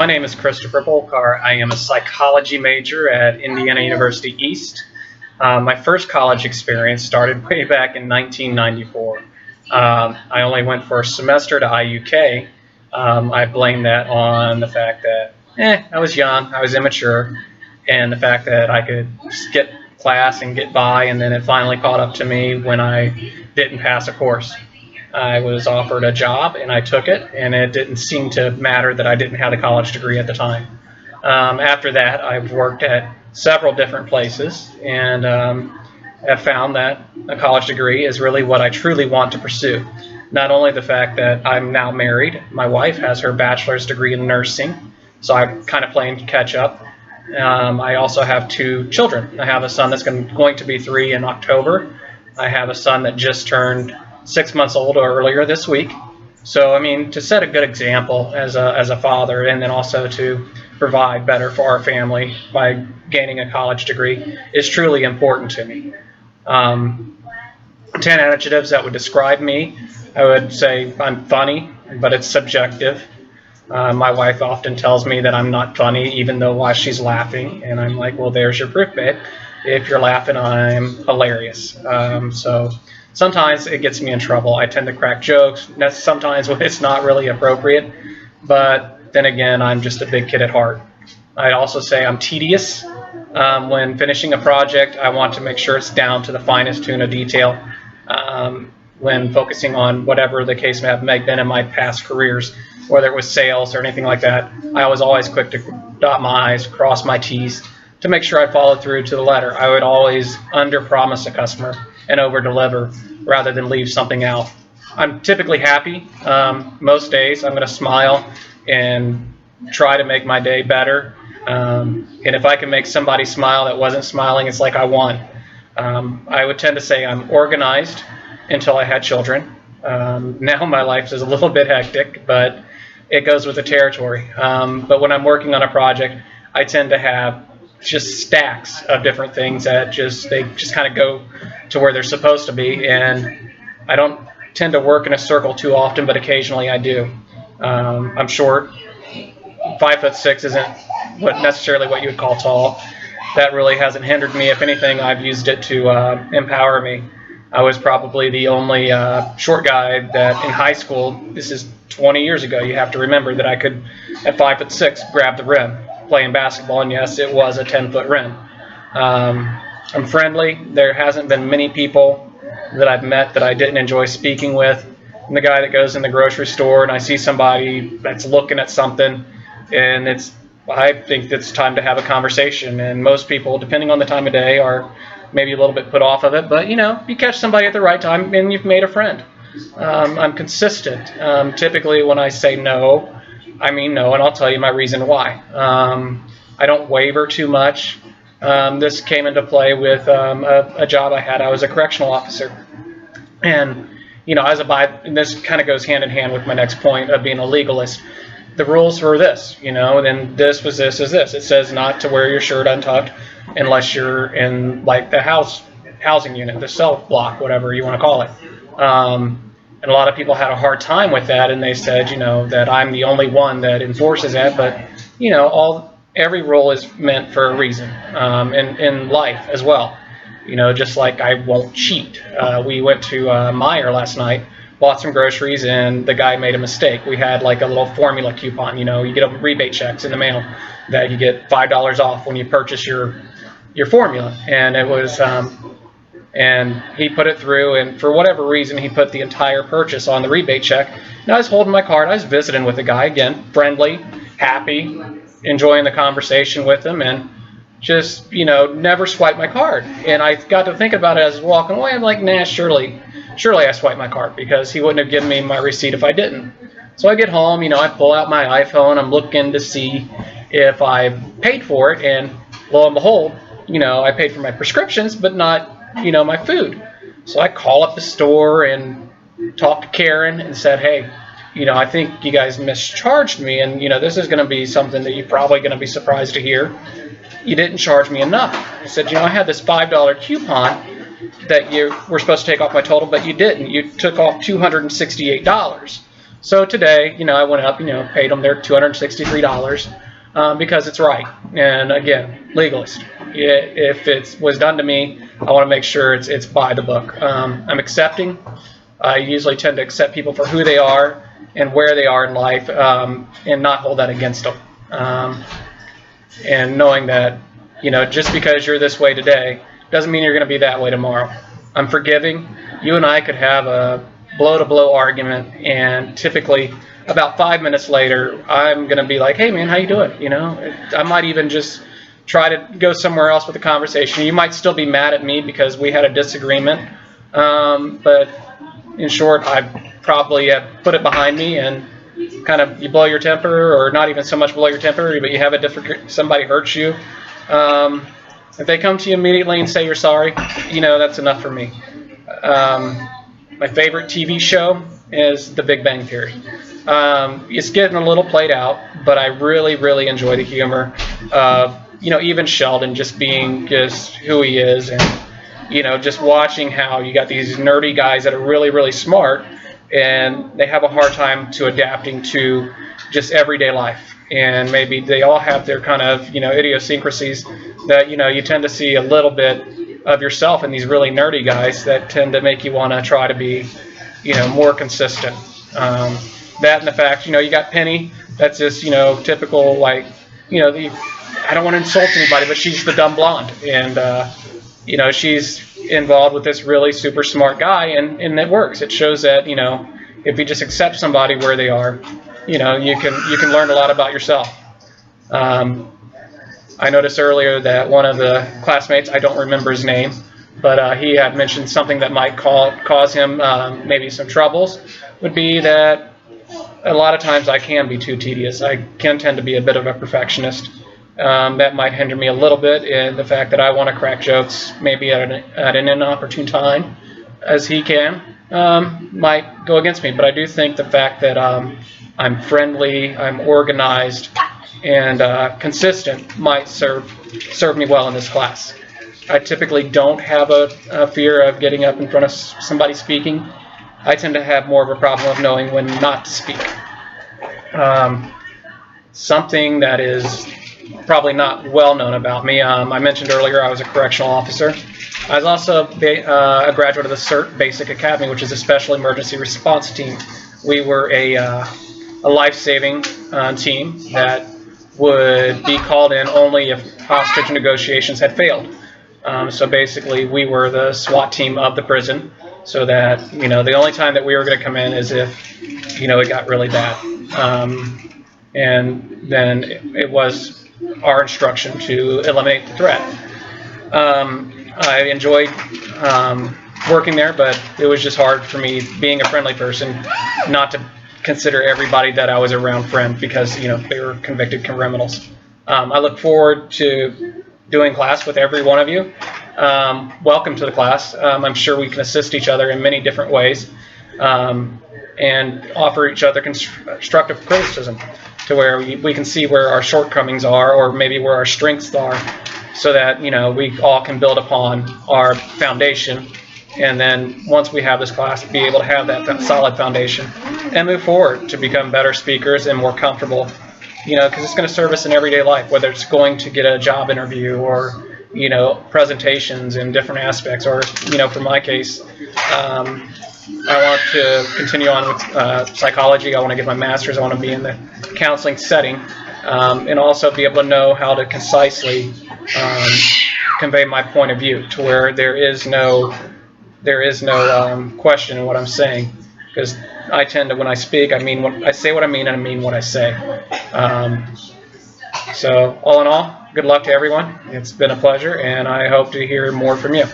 My name is Christopher Bolkar. I am a psychology major at Indiana University East. My first college experience started way back in 1994. I only went for a semester to IUK. I blame that on the fact that I was young, I was immature, and the fact that I could skip class and get by, and then it finally caught up to me when I didn't pass a course. I was offered a job and I took it, and it didn't seem to matter that I didn't have a college degree at the time. After that, I've worked at several different places and have found that a college degree is really what I truly want to pursue. Not only the fact that I'm now married, my wife has her bachelor's degree in nursing, so I'm kind of playing catch up. I also have two children. I have a son that's going to be 3 in October. I have a son that just turned 6 months old or earlier this week. So, I mean, to set a good example as a father, and then also to provide better for our family by gaining a college degree is truly important to me. 10 adjectives that would describe me. I would say I'm funny, but it's subjective. My wife often tells me that I'm not funny, even though while she's laughing, and I'm like, well, there's your proof, babe. If you're laughing, I'm hilarious. So sometimes it gets me in trouble. I tend to crack jokes. Sometimes when it's not really appropriate, but then again, I'm just a big kid at heart. I'd also say I'm tedious. When finishing a project, I want to make sure it's down to the finest tune of detail. When focusing on whatever the case may have been in my past careers, whether it was sales or anything like that, I was always quick to dot my I's, cross my T's to make sure I followed through to the letter. I would always under-promise a customer and over-deliver rather than leave something out. I'm typically happy. Most days I'm going to smile and try to make my day better. And if I can make somebody smile that wasn't smiling, it's like I won. I would tend to say I'm organized until I had children. Now my life is a little bit hectic, but it goes with the territory. But when I'm working on a project, I tend to have just stacks of different things that they just kind of go to where they're supposed to be, and I don't tend to work in a circle too often, but occasionally I do. I'm short. 5'6" isn't necessarily what you would call tall. That really hasn't hindered me. If anything, I've used it to empower me. I was probably the only short guy that in high school, this is 20 years ago, you have to remember that I could, at 5'6", grab the rim playing basketball, and yes, it was a 10-foot rim. I'm friendly. There hasn't been many people that I've met that I didn't enjoy speaking with. I'm the guy that goes in the grocery store and I see somebody that's looking at something, and I think it's time to have a conversation, and most people, depending on the time of day, are maybe a little bit put off of it, but you catch somebody at the right time and you've made a friend. I'm consistent. Typically when I say no, I mean no, and I'll tell you my reason why. I don't waver too much. This came into play with a job I had. I was a correctional officer, and and this kind of goes hand in hand with my next point of being a legalist. The rules were this, and this was this is this. It says not to wear your shirt untucked unless you're in like the housing unit, the cell block, whatever you want to call it. And a lot of people had a hard time with that, and they said, that I'm the only one that enforces that. But every rule is meant for a reason, in life as well. Just like I won't cheat. We went to Meijer last night, bought some groceries, and the guy made a mistake. We had like a little formula coupon. You get a rebate checks in the mail that you get $5 off when you purchase your formula, and it was. And he put it through, and for whatever reason, he put the entire purchase on the rebate check. And I was holding my card. I was visiting with the guy, again, friendly, happy, enjoying the conversation with him, and just, never swiped my card. And I got to think about it as I was walking away. I'm like, nah, surely I swiped my card, because he wouldn't have given me my receipt if I didn't. So I get home, I pull out my iPhone. I'm looking to see if I paid for it, and lo and behold, I paid for my prescriptions, but not my food. So I call up the store and talk to Karen and said, hey, I think you guys mischarged me, and this is going to be something that you're probably going to be surprised to hear. You didn't charge me enough. I said, I had this $5 coupon that you were supposed to take off my total, but you didn't. You took off $268. So today, I went up, paid them their $263 because it's right. And again, legalist. If it was done to me, I want to make sure it's by the book. I'm accepting. I usually tend to accept people for who they are and where they are in life, and not hold that against them. And knowing that, just because you're this way today doesn't mean you're going to be that way tomorrow. I'm forgiving. You and I could have a blow-to-blow argument, and typically about 5 minutes later, I'm going to be like, hey, man, how you doing? I might even just try to go somewhere else with the conversation. You might still be mad at me because we had a disagreement, but in short, I probably have put it behind me, and kind of you blow your temper, or not even so much blow your temper, but you have a different, somebody hurts you. If they come to you immediately and say you're sorry, that's enough for me. My favorite TV show is The Big Bang Theory. It's getting a little played out, but I really, really enjoy the humor of, even Sheldon just being just who he is, and, just watching how you got these nerdy guys that are really, really smart, and they have a hard time to adapting to just everyday life. And maybe they all have their kind of, idiosyncrasies that, you tend to see a little bit of yourself in these really nerdy guys that tend to make you want to try to be, more consistent. That and the fact, you got Penny, that's just, typical, like, I don't want to insult anybody, but she's the dumb blonde. And, she's involved with this really super smart guy, and it works. It shows that, if you just accept somebody where they are, you can learn a lot about yourself. I noticed earlier that one of the classmates, I don't remember his name, but he had mentioned something that might cause him maybe some troubles, would be that a lot of times I can be too tedious. I can tend to be a bit of a perfectionist. That might hinder me a little bit in the fact that I want to crack jokes maybe at an inopportune time, as he can, might go against me. But I do think the fact that I'm friendly, I'm organized, and consistent might serve me well in this class. I typically don't have a fear of getting up in front of somebody speaking. I tend to have more of a problem of knowing when not to speak. Something that is probably not well known about me, I mentioned earlier I was a correctional officer. I was also a graduate of the CERT Basic Academy, which is a Special Emergency Response Team. We were a life-saving team that would be called in only if hostage negotiations had failed. So basically, we were the SWAT team of the prison, so that, the only time that we were going to come in is if, it got really bad. And then it was our instruction to eliminate the threat. I enjoyed working there, but it was just hard for me, being a friendly person, not to consider everybody that I was around friend, because they were convicted criminals. I look forward to doing class with every one of you. Welcome to the class. I'm sure we can assist each other in many different ways, and offer each other constructive criticism, to where we can see where our shortcomings are, or maybe where our strengths are, so that we all can build upon our foundation, and then once we have this class, be able to have that solid foundation and move forward to become better speakers and more comfortable, because it's going to serve us in everyday life, whether it's going to get a job interview, or presentations in different aspects, or for my case, I want to continue on with psychology. I want to get my master's. I want to be in the counseling setting, and also be able to know how to concisely convey my point of view, to where there is no question in what I'm saying, because I tend to, when I speak, I say what I mean, and I mean what I say. So all in all, good luck to everyone. It's been a pleasure, and I hope to hear more from you.